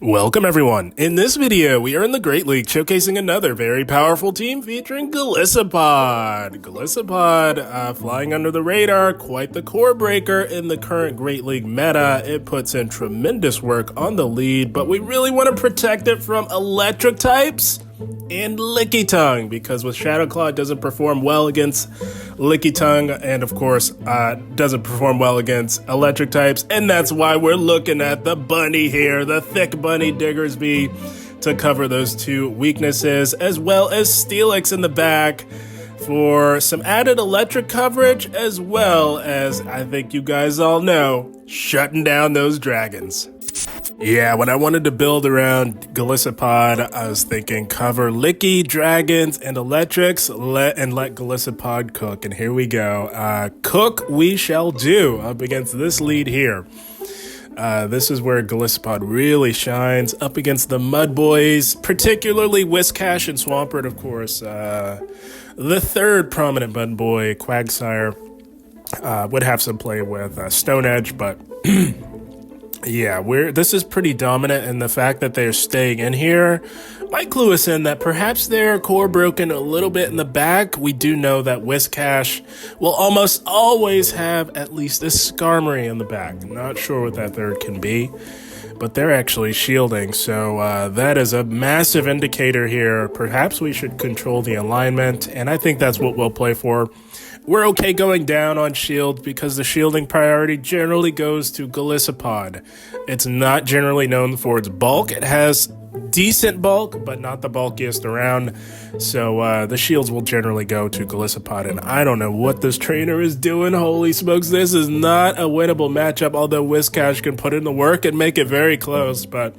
Welcome everyone! In this video, we are in the Great League showcasing another very powerful team featuring Golisopod. Golisopod, flying under the radar, quite the core breaker in the current Great League meta. It puts in tremendous work on the lead, but we really want to protect it from electric types and Lickitung, because with Shadow Claw it doesn't perform well against Lickitung, and of course doesn't perform well against electric types, and that's why we're looking at the bunny here, the thick bunny Diggersby, to cover those two weaknesses, as well as Steelix in the back for some added electric coverage, as well as, I think you guys all know, shutting down those dragons. Yeah, when I wanted to build around Golisopod, I was thinking cover Licky, dragons, and electrics, let Golisopod cook, and here we go. Cook we shall do up against this lead here. This is where Golisopod really shines, up against the Mud Boys, particularly Whiscash and Swampert, of course. The third prominent Mud Boy, Quagsire, would have some play with Stone Edge, but... Yeah, this is pretty dominant, and the fact that they're staying in here might clue us in that perhaps they're core broken a little bit in the back. We do know that Whiscash will almost always have at least a Skarmory in the back. Not sure what that third can be, but they're actually shielding, so that is a massive indicator here. Perhaps we should control the alignment, and I think that's what we'll play for. We're okay going down on shield because the shielding priority generally goes to Golisopod. It's not generally known for its bulk. It has decent bulk, but not the bulkiest around. So the shields will generally go to Golisopod. And I don't know what this trainer is doing. Holy smokes, this is not a winnable matchup, although Whiscash can put in the work and make it very close. But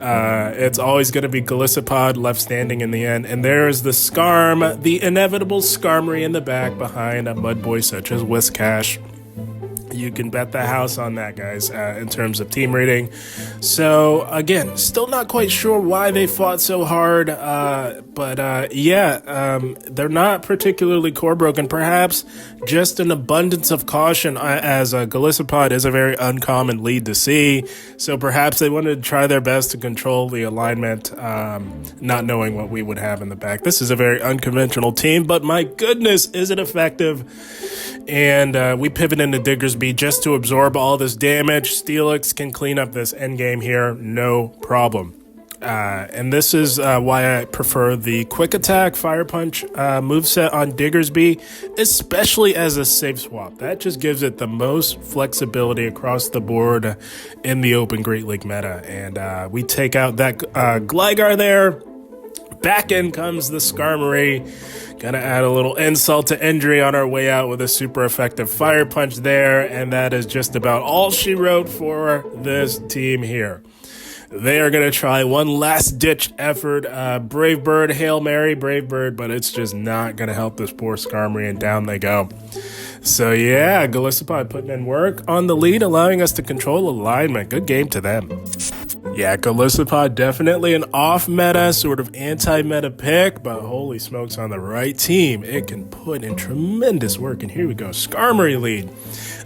it's always going to be Golisopod left standing in the end. And there's the Skarm, the inevitable Skarmory in the back behind a mud boy such as Whiscash. You can bet the house on that, guys, in terms of team rating. So, again, still not quite sure why they fought so hard, but they're not particularly core broken. Perhaps just an abundance of caution, as Golisopod is a very uncommon lead to see. So perhaps they wanted to try their best to control the alignment, not knowing what we would have in the back. This is a very unconventional team, but my goodness, is it effective? And we pivot into Diggersby just to absorb all this damage. Steelix can clean up this endgame here, no problem. And this is why I prefer the Quick Attack Fire Punch moveset on Diggersby, especially as a safe swap. That just gives it the most flexibility across the board in the open Great League meta. And we take out that Gligar there. Back in comes the Skarmory. Gonna add a little insult to injury on our way out with a super effective Fire Punch there, and that is just about all she wrote for this team here. They are gonna try one last ditch effort, Brave Bird, Hail Mary, Brave Bird, but it's just not gonna help this poor Skarmory, and down they go. So yeah, Golisopod putting in work on the lead, allowing us to control alignment. Good game to them. Yeah, Golisopod definitely an off-meta, sort of anti-meta pick, but holy smokes, on the right team, it can put in tremendous work. And here we go, Skarmory lead.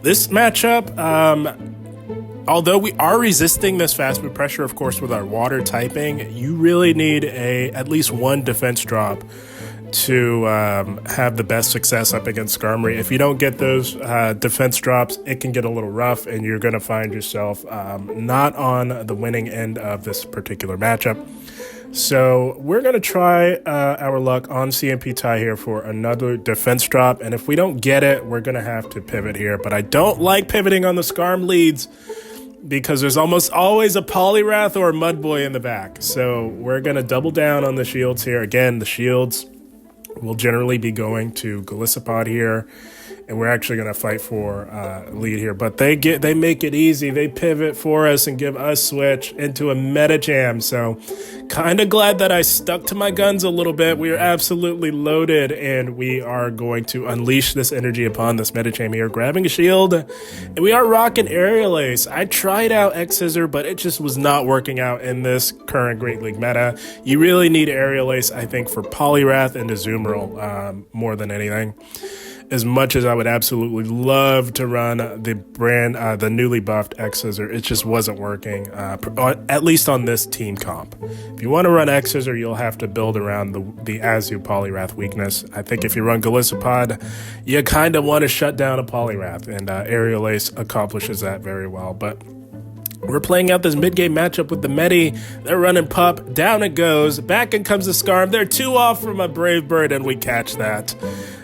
This matchup, although we are resisting this fast move pressure, of course, with our water typing, you really need at least one defense drop to have the best success up against Skarmory. If you don't get those defense drops, it can get a little rough, and you're going to find yourself not on the winning end of this particular matchup. So we're going to try our luck on CMP tie here for another defense drop, and if we don't get it, we're going to have to pivot here. But I don't like pivoting on the Skarm leads, because there's almost always a Poliwrath or a Mud Boy in the back. So we're going to double down on the shields here. Again, the shields will generally be going to Golisopod here, and we're actually going to fight for lead here. But they make it easy. They pivot for us and give us switch into a Medicham. So kind of glad that I stuck to my guns a little bit. We are absolutely loaded, and we are going to unleash this energy upon this Medicham here, grabbing a shield, and we are rocking Aerial Ace. I tried out X-Scissor, but it just was not working out in this current Great League meta. You really need Aerial Ace, I think, for Poliwrath and Azumarill more than anything. as much as I would absolutely love to run the newly buffed X-Scissor, it just wasn't working, at least on this team comp. If you want to run X-Scissor, you'll have to build around the Azu Poliwrath weakness. I think if you run Golisopod, you kind of want to shut down a Poliwrath, and Aerial Ace accomplishes that very well. But we're playing out this mid-game matchup with the Medi. They're running Pup. Down it goes. Back in comes the Skarm. They're 2 off from a Brave Bird, and we catch that.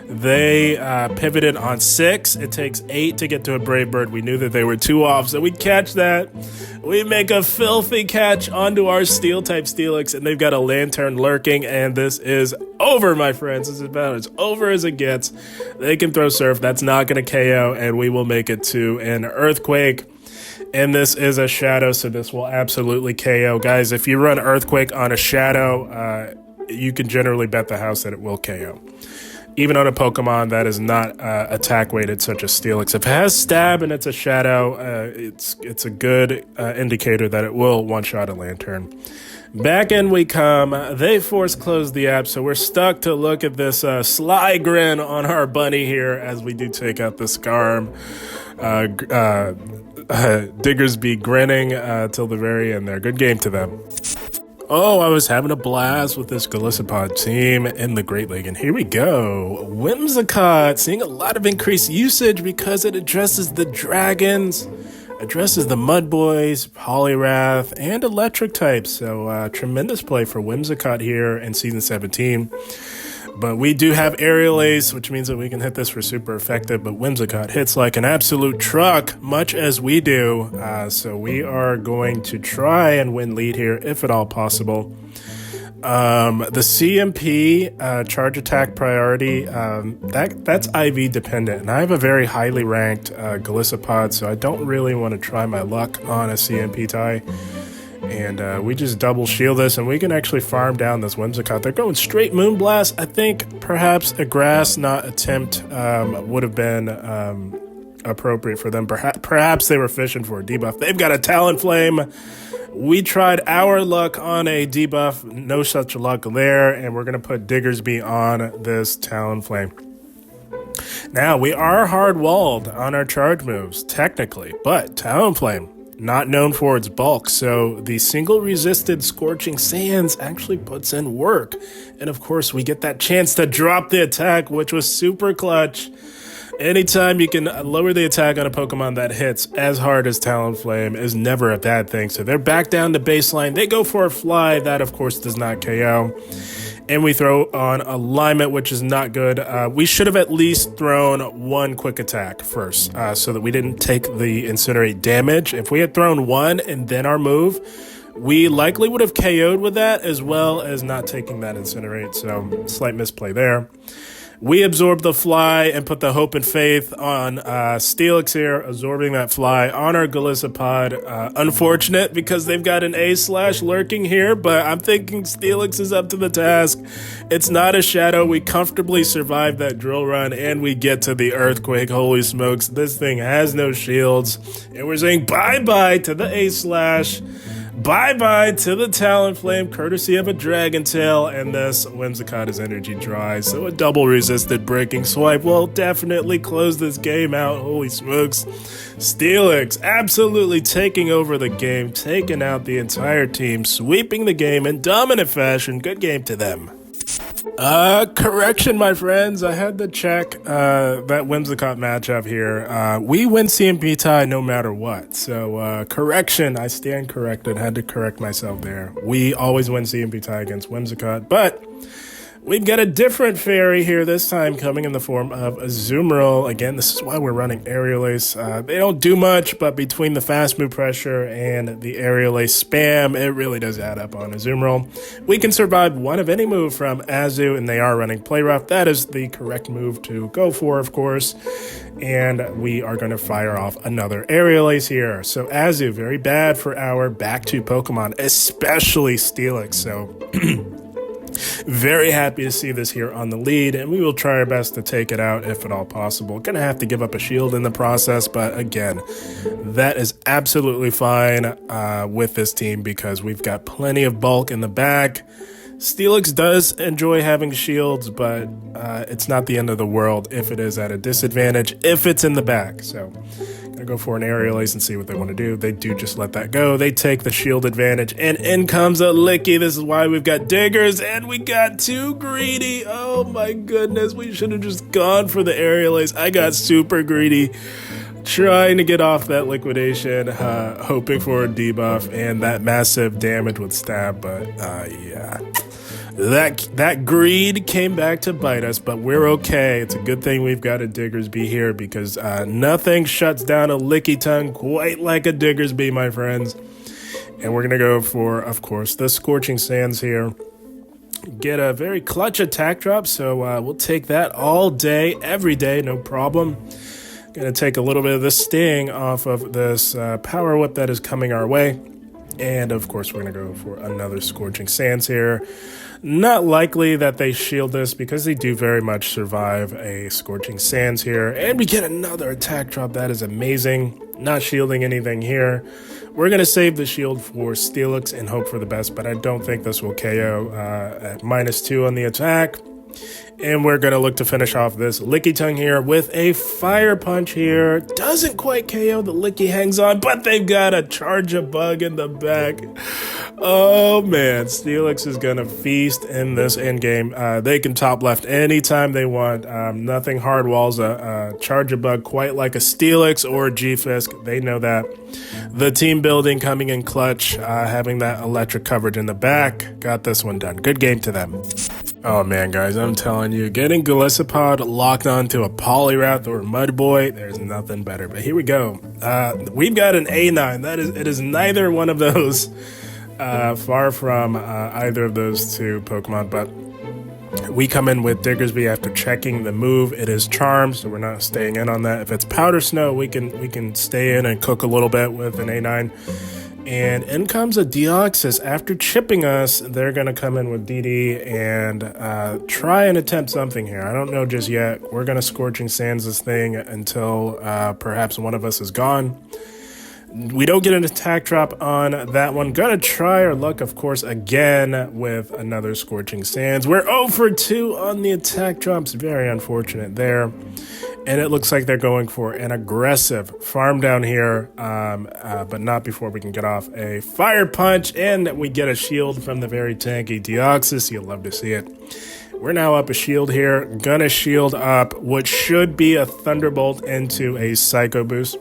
They pivoted on 6. It takes 8 to get to a Brave Bird. We knew that they were 2 off, so we catch that. We make a filthy catch onto our Steel-type Steelix, and they've got a Lantern lurking, and this is over, my friends. This is about as over as it gets. They can throw Surf. That's not going to KO, and we will make it to an Earthquake. And this is a Shadow, so this will absolutely KO. Guys, if you run Earthquake on a Shadow, you can generally bet the house that it will KO. Even on a Pokemon that is not attack weighted, such as Steelix. If it has Stab and it's a Shadow, it's a good indicator that it will one-shot a Lantern. Back in we come. They force close the app, so we're stuck to look at this sly grin on our bunny here as we do take out the Skarm. Diggersby grinning till the very end there. Good game to them. Oh, I was having a blast with this Golisopod team in the Great League, and here we go. Whimsicott seeing a lot of increased usage because it addresses the dragons, addresses the Mud Boys, Poliwrath, and electric types. So tremendous play for Whimsicott here in Season 17. But we do have Aerial Ace, which means that we can hit this for super effective, but Whimsicott hits like an absolute truck, much as we do. So we are going to try and win lead here, if at all possible. The CMP, charge attack priority, that's IV dependent, and I have a very highly ranked Golisopod, so I don't really want to try my luck on a CMP tie. And we just double shield this, and we can actually farm down this Whimsicott. They're going straight Moonblast. I think perhaps a Grass Knot attempt would have been appropriate for them. Perhaps they were fishing for a debuff. They've got a Talonflame. We tried our luck on a debuff. No such luck there, and we're going to put Diggersby on this Talonflame. Now, we are hard-walled on our charge moves, technically, but Talonflame, not known for its bulk, so the single resisted Scorching Sands actually puts in work. And of course, we get that chance to drop the attack, which was super clutch. Anytime you can lower the attack on a Pokemon that hits as hard as Talonflame is never a bad thing. So they're back down to baseline. They go for a Fly. That, of course, does not KO. And we throw on Alignment, which is not good. We should have at least thrown one Quick Attack first, so that we didn't take the Incinerate damage. If we had thrown one and then our move, we likely would have KO'd with that, as well as not taking that Incinerate, so slight misplay there. We absorb the Fly and put the Hope and Faith on Steelix here, absorbing that Fly on our Golisopod. Unfortunate because they've got an A/ lurking here, but I'm thinking Steelix is up to the task. It's not a Shadow. We comfortably survive that drill run, and we get to the Earthquake. Holy smokes, this thing has no shields. And we're saying bye-bye to the A/. Bye-bye to the Talonflame, courtesy of a Dragon Tail, and this Whimsicott is energy dry, so a double resisted Breaking Swipe will definitely close this game out. Holy smokes. Steelix absolutely taking over the game, taking out the entire team, sweeping the game in dominant fashion. Good game to them. Correction, my friends. I had to check that Whimsicott matchup here. We win CMP tie no matter what. So, correction. I stand corrected. Had to correct myself there. We always win CMP tie against Whimsicott, but we've got a different fairy here this time, coming in the form of a Azumarill. Again, this is why we're running Aerial Ace. They don't do much, but between the fast move pressure and the Aerial Ace spam, it really does add up on a Azumarill. We can survive one of any move from Azu, and they are running Poliwrath. That is the correct move to go for, of course. And we are going to fire off another Aerial Ace here. So Azu, very bad for our back-to Pokemon, especially Steelix. So very happy to see this here on the lead, and we will try our best to take it out if at all possible. Gonna have to give up a shield in the process, but again, that is absolutely fine with this team because we've got plenty of bulk in the back. Steelix does enjoy having shields, but it's not the end of the world if it is at a disadvantage, if it's in the back. So, gonna go for an aerial ace and see what they want to do. They do just let that go. They take the shield advantage, and in comes a Licky. This is why we've got Diggers, and we got too greedy. Oh my goodness, we should have just gone for the aerial ace. I got super greedy, trying to get off that liquidation, hoping for a debuff and that massive damage with stab, but yeah. That greed came back to bite us, but we're okay. It's a good thing we've got a Diggersby here because nothing shuts down a Lickitung quite like a Diggersby, my friends. And we're going to go for, of course, the Scorching Sands here. Get a very clutch attack drop, so we'll take that all day, every day, no problem. Going to take a little bit of the sting off of this Power Whip that is coming our way. And, of course, we're going to go for another Scorching Sands here. Not likely that they shield this because they do very much survive a Scorching Sands here. And we get another attack drop. That is amazing. Not shielding anything here. We're going to save the shield for Steelix and hope for the best, but I don't think this will KO at -2 on the attack. And we're going to look to finish off this Lickitung here with a Fire Punch here. Doesn't quite KO, the Licky hangs on, but they've got a Charjabug in the back. Oh man, Steelix is going to feast in this endgame. They can top left anytime they want. Nothing hard walls a Charjabug quite like a Steelix or a G-Fisk. They know that. The team building coming in clutch, having that electric coverage in the back. Got this one done. Good game to them. Oh man, guys, I'm telling you, getting Golisopod locked onto a Poliwrath or Mudboy, there's nothing better. But here we go. We've got an A9. It is neither one of those. Far from either of those two Pokemon, but we come in with Diggersby after checking the move. It is Charm, so we're not staying in on that. If it's Powder Snow, we can stay in and cook a little bit with an A9. And in comes a Deoxys. After chipping us, they're going to come in with DD and try and attempt something here. I don't know just yet. We're going to Scorching Sands this thing until perhaps one of us is gone. We don't get an attack drop on that one. Gonna try our luck, of course, again with another Scorching Sands. We're 0 for 2 on the attack drops. Very unfortunate there. And it looks like they're going for an aggressive farm down here, but not before we can get off a Fire Punch. And we get a shield from the very tanky Deoxys. You'll love to see it. We're now up a shield here. Gonna shield up what should be a Thunderbolt into a Psycho Boost.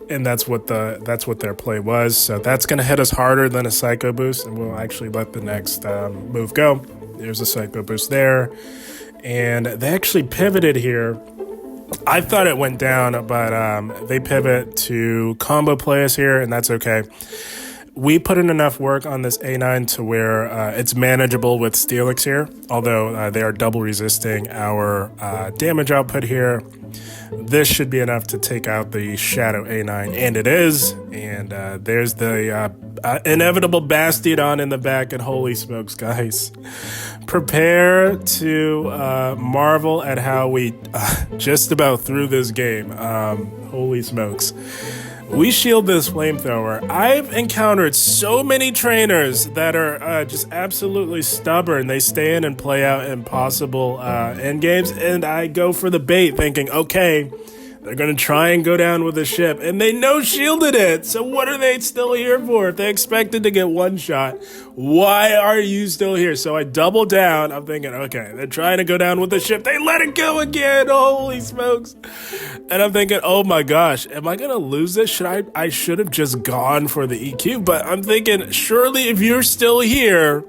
And that's what their play was. So that's going to hit us harder than a Psycho Boost, and we'll actually let the next move go. There's a Psycho Boost there. And they actually pivoted here. I thought it went down, but they pivot to combo play us here, and that's okay. We put in enough work on this A9 to where it's manageable with Steelix here, although they are double resisting our damage output here. This should be enough to take out the Shadow A9, and it is. And there's the inevitable Bastiodon in the back, and holy smokes, guys. Prepare to marvel at how we just about threw this game. Holy smokes. We shield this flamethrower. I've encountered so many trainers that are just absolutely stubborn. They stay in and play out impossible end games, and I go for the bait thinking, okay, they're going to try and go down with the ship, and they no-shielded it. So what are they still here for? If they expected to get one shot, why are you still here? So I double down. I'm thinking, okay, they're trying to go down with the ship. They let it go again. Holy smokes. And I'm thinking, oh my gosh, am I going to lose this? I should have just gone for the EQ, but I'm thinking, surely if you're still here,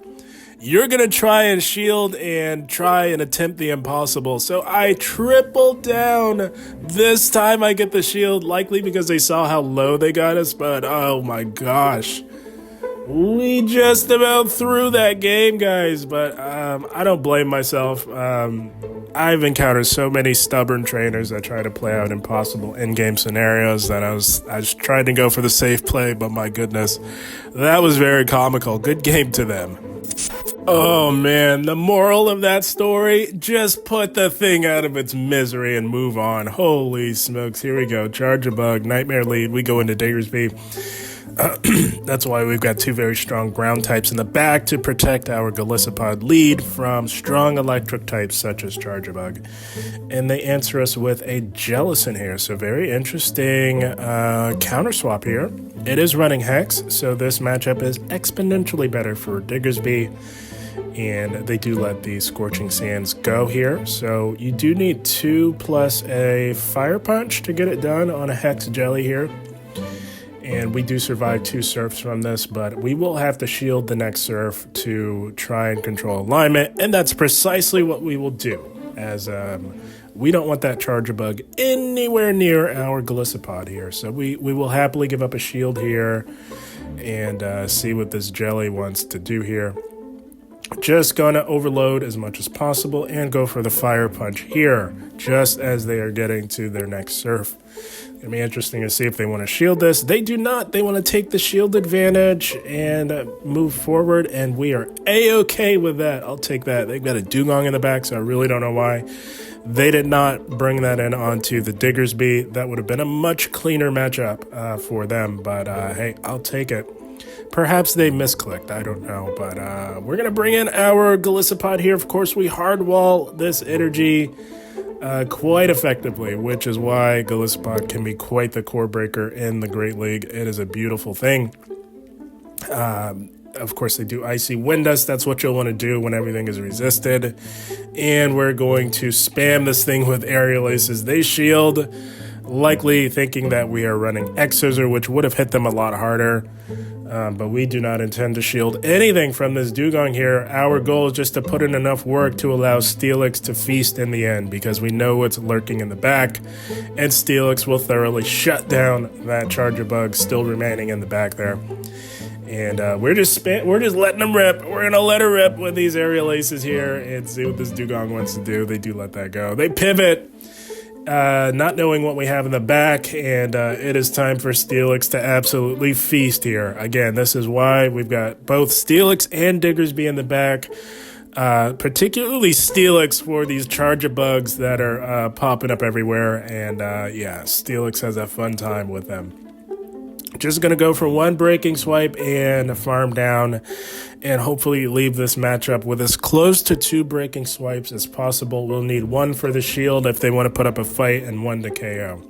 you're going to try and shield and try and attempt the impossible. So I triple down. This time I get the shield, likely because they saw how low they got us, but oh my gosh. We just about threw that game, guys, but I don't blame myself. I've encountered so many stubborn trainers that try to play out impossible in-game scenarios that I was trying to go for the safe play, but my goodness, that was very comical. Good game to them. Oh man, the moral of that story, just put the thing out of its misery and move on. Holy smokes, here we go. Charjabug, Nightmare lead, we go into Diggersby. That's why we've got two very strong ground types in the back to protect our Golisopod lead from strong electric types such as Charjabug. And they answer us with a Jellicent here, so very interesting counter swap here. It is running Hex, so this matchup is exponentially better for Diggersby. And they do let the Scorching Sands go here. So you do need 2 plus a Fire Punch to get it done on a Hex Jelly here. And we do survive 2 surfs from this, but we will have to shield the next surf to try and control alignment. And that's precisely what we will do, as we don't want that Charjabug anywhere near our Golisopod here. So we will happily give up a shield here and see what this Jelly wants to do here. Just gonna overload as much as possible and go for the Fire Punch here, just as they are getting to their next surf. It'll be interesting to see if they want to shield this. They do not. They want to take the shield advantage and move forward, and we are A-okay with that. I'll take that. They've got a Dugong in the back, so I really don't know why they did not bring that in onto the Diggersby. That would have been a much cleaner matchup for them, but hey, I'll take it. Perhaps they misclicked, I don't know, but we're going to bring in our Golisopod here. Of course, we hardwall this energy quite effectively, which is why Golisopod can be quite the core breaker in the Great League. It is a beautiful thing. Of course, they do Icy Wind Dust. That's what you'll want to do when everything is resisted. And we're going to spam this thing with Aerial Aces. They shield, likely thinking that we are running X-Scissor, which would have hit them a lot harder. But we do not intend to shield anything from this Dugong here. Our goal is just to put in enough work to allow Steelix to feast in the end, because we know what's lurking in the back, and Steelix will thoroughly shut down that Charjabug still remaining in the back there. And we're just letting them rip. We're gonna let her rip with these Aerial Aces here and see what this Dugong wants to do. They do let that go. They pivot. Not knowing what we have in the back, and it is time for Steelix to absolutely feast here. Again, this is why we've got both Steelix and Diggersby in the back, particularly Steelix for these Charjabugs that are popping up everywhere, and yeah, Steelix has a fun time with them. Just going to go for 1 breaking swipe and farm down and hopefully leave this matchup with as close to 2 breaking swipes as possible. We'll need 1 for the shield if they want to put up a fight and 1 to KO.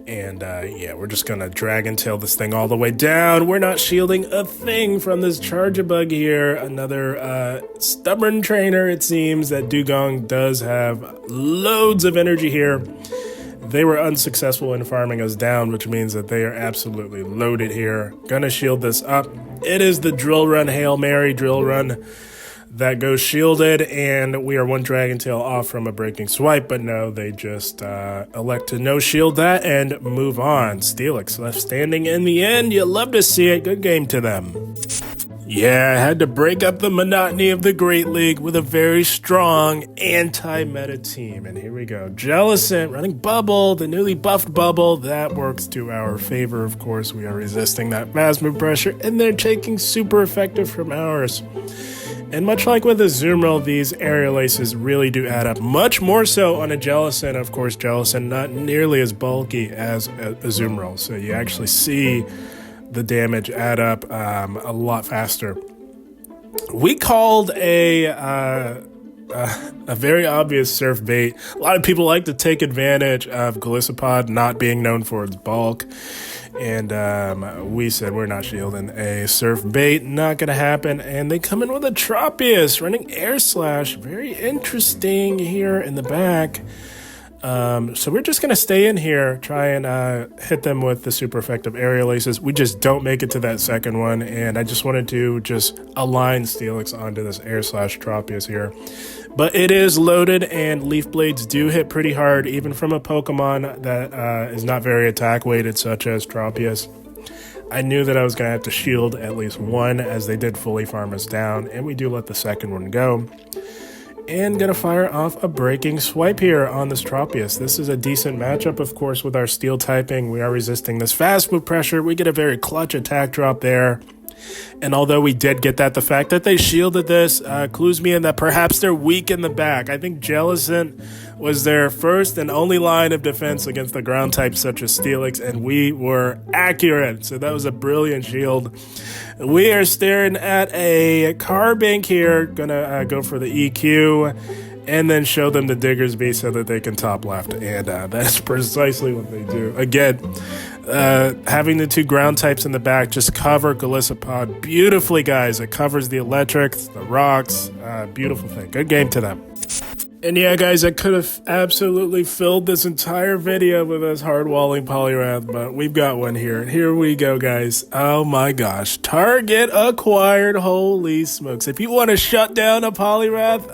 And yeah, we're just going to Dragon Tail this thing all the way down. We're not shielding a thing from this Charjabug here. Another stubborn trainer, it seems. That Dugong does have loads of energy here. They were unsuccessful in farming us down, which means that they are absolutely loaded here. Gonna shield this up. It is the Drill Run, Hail Mary Drill Run that goes shielded, and we are 1 Dragon Tail off from a breaking swipe, but no, they just elect to no shield that and move on. Steelix left standing in the end. You love to see it. Good game to them. Yeah, I had to break up the monotony of the Great League with a very strong anti-meta team. And here we go. Jellicent running Bubble, the newly buffed Bubble. That works to our favor, of course. We are resisting that fast move pressure, and they're taking super effective from ours. And much like with a Azumarill, these Aerial Aces really do add up. Much more so on a Jellicent. Of course, Jellicent not nearly as bulky as a Azumarill. So you actually see the damage add up a lot faster. We called a very obvious surf bait. A lot of people like to take advantage of Golisopod not being known for its bulk, and we said we're not shielding a surf bait. Not gonna happen. And they come in with a Tropius running Air Slash. Very interesting here in the back. So we're just going to stay in here, try and hit them with the super effective Aerial Aces. We just don't make it to that second one, and I just wanted to just align Steelix onto this Air Slash Tropius here. But it is loaded, and Leaf Blades do hit pretty hard, even from a Pokemon that is not very attack-weighted, such as Tropius. I knew that I was going to have to shield at least 1, as they did fully farm us down, and we do let the second one go. And gonna fire off a breaking swipe here on this Tropius. This is a decent matchup, of course, with our steel typing. We are resisting this fast move pressure. We get a very clutch attack drop there. And although we did get that, the fact that they shielded this clues me in that perhaps they're weak in the back. I think Jellicent was their first and only line of defense against the ground types such as Steelix, and we were accurate. So that was a brilliant shield. We are staring at a Carbink here. Gonna go for the EQ and then show them the Diggersby so that they can top left. And that's precisely what they do. Again, having the two ground types in the back just cover Golisopod beautifully, guys. It covers the electrics, the rocks. Beautiful thing. Good game to them. And yeah, guys, I could have absolutely filled this entire video with us hard-walling Poliwrath, but we've got one here. Here we go, guys. Oh my gosh. Target acquired. Holy smokes. If you want to shut down a Poliwrath,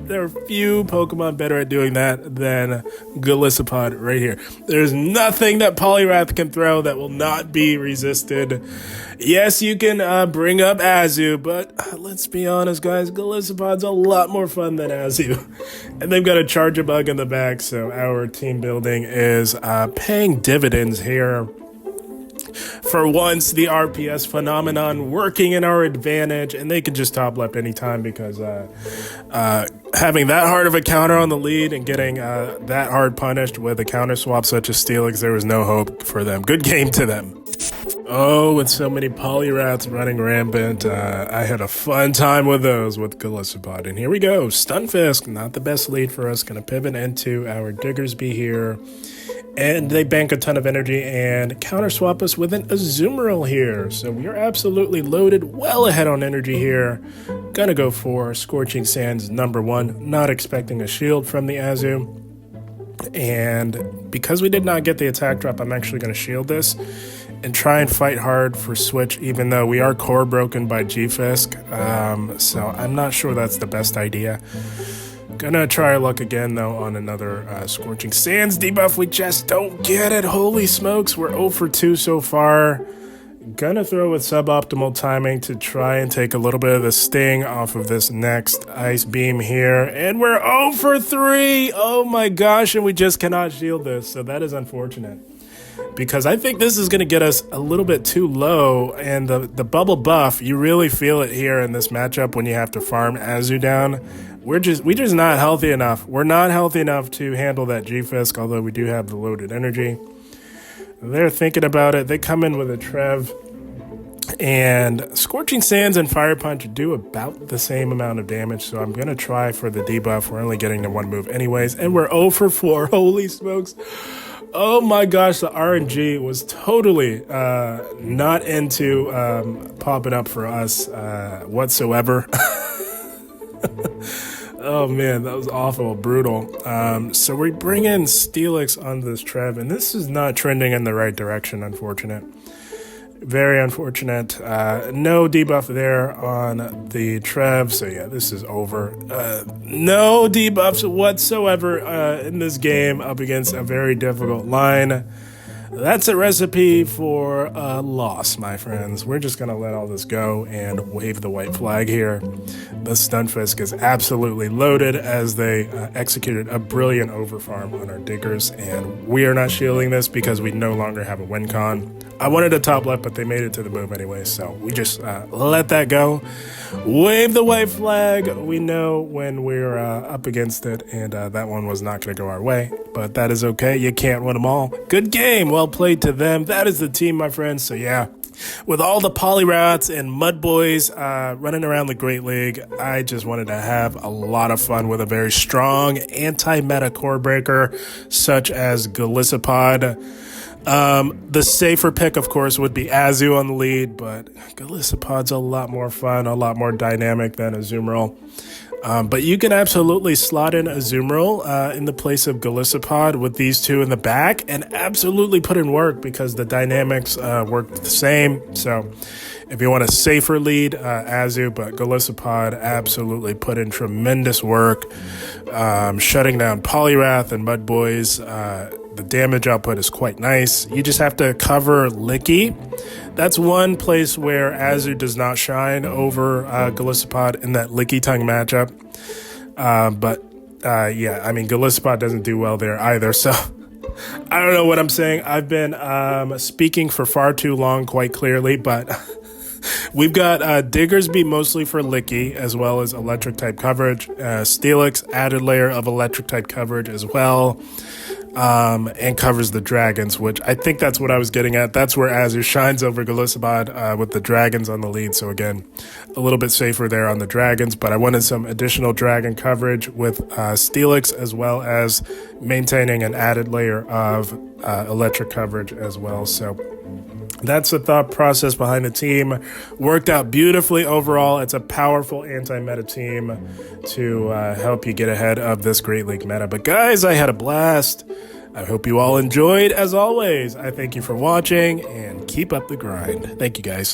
there are few Pokemon better at doing that than Golisopod right here. There's nothing that Poliwrath can throw that will not be resisted. Yes, you can bring up Azu, but let's be honest, guys, Golisopod's a lot more fun than Azu. And they've got a Charjabug in the back, so our team building is paying dividends here. For once, the RPS phenomenon working in our advantage, and they can just top left anytime because having that hard of a counter on the lead and getting that hard punished with a counter swap such as Steelix, there was no hope for them. Good game to them. Oh, with so many Poliwraths running rampant, I had a fun time with those with Golisopod. And here we go, Stunfisk, not the best lead for us, going to pivot into our Diggersby here. And they bank a ton of energy and counter swap us with an Azumarill here. So we are absolutely loaded, well ahead on energy here. Gonna go for Scorching Sands #1, not expecting a shield from the Azu. And because we did not get the attack drop, I'm actually going to shield this and try and fight hard for switch, even though we are core broken by G-Fisk. So I'm not sure that's the best idea. Gonna try our luck again, though, on another Scorching Sands debuff. We just don't get it. Holy smokes, we're 0 for 2 so far. Gonna throw with suboptimal timing to try and take a little bit of the sting off of this next Ice Beam here. And we're 0 for 3. Oh my gosh, and we just cannot shield this. So that is unfortunate, because I think this is going to get us a little bit too low, and the bubble buff, you really feel it here in this matchup when you have to farm Azu down. We're just not healthy enough. We're not healthy enough to handle that G-Fisk, although we do have the loaded energy. They're thinking about it. They come in with a Trev, and Scorching Sands and Fire Punch do about the same amount of damage, so I'm going to try for the debuff. We're only getting the one move anyways, and we're 0 for 4. Holy smokes. Oh my gosh, the RNG was totally not into popping up for us whatsoever. Oh man, that was awful, brutal. So we bring in Steelix on this Trev, and this is not trending in the right direction, unfortunate. Very unfortunate. No debuff there on the Trev, so yeah, this is over. No debuffs whatsoever in this game up against a very difficult line. That's a recipe for a loss, my friends. We're just going to let all this go and wave the white flag here. The Stunfisk is absolutely loaded as they executed a brilliant overfarm on our Diggers, and we are not shielding this because we no longer have a win con. I wanted a top left, but they made it to the move anyway, so we just let that go. Wave the white flag. We know when we're up against it, and that one was not going to go our way, but that is okay. You can't win them all. Good game. Well played to them. That is the team, my friends. So yeah, with all the Poliwraths and Mud Boys running around the Great League, I just wanted to have a lot of fun with a very strong anti-meta core breaker such as Golisopod. The safer pick, of course, would be Azu on the lead, but Golisopod's a lot more fun, a lot more dynamic than Azumarill. But you can absolutely slot in Azumarill in the place of Golisopod with these two in the back and absolutely put in work because the dynamics work the same. So if you want a safer lead, Azu, but Golisopod absolutely put in tremendous work, shutting down Poliwrath and Mud Boys. The damage output is quite nice. You just have to cover Licky. That's one place where Azu does not shine over Golisopod in that Licky tongue matchup. Yeah, I mean, Golisopod doesn't do well there either, so I don't know what I'm saying. I've been speaking for far too long, quite clearly, but We've got Diggersby mostly for Licky, as well as electric type coverage. Steelix, added layer of electric type coverage as well. And covers the dragons, which I think that's what I was getting at. That's where Azure shines over Golisopod with the dragons on the lead. So again, a little bit safer there on the dragons, but I wanted some additional dragon coverage with Steelix, as well as maintaining an added layer of electric coverage as well. So that's the thought process behind the team. Worked out beautifully overall. It's a powerful anti-meta team to help you get ahead of this Great League meta. But guys, I had a blast. I hope you all enjoyed. As always, I thank you for watching and keep up the grind. Thank you guys.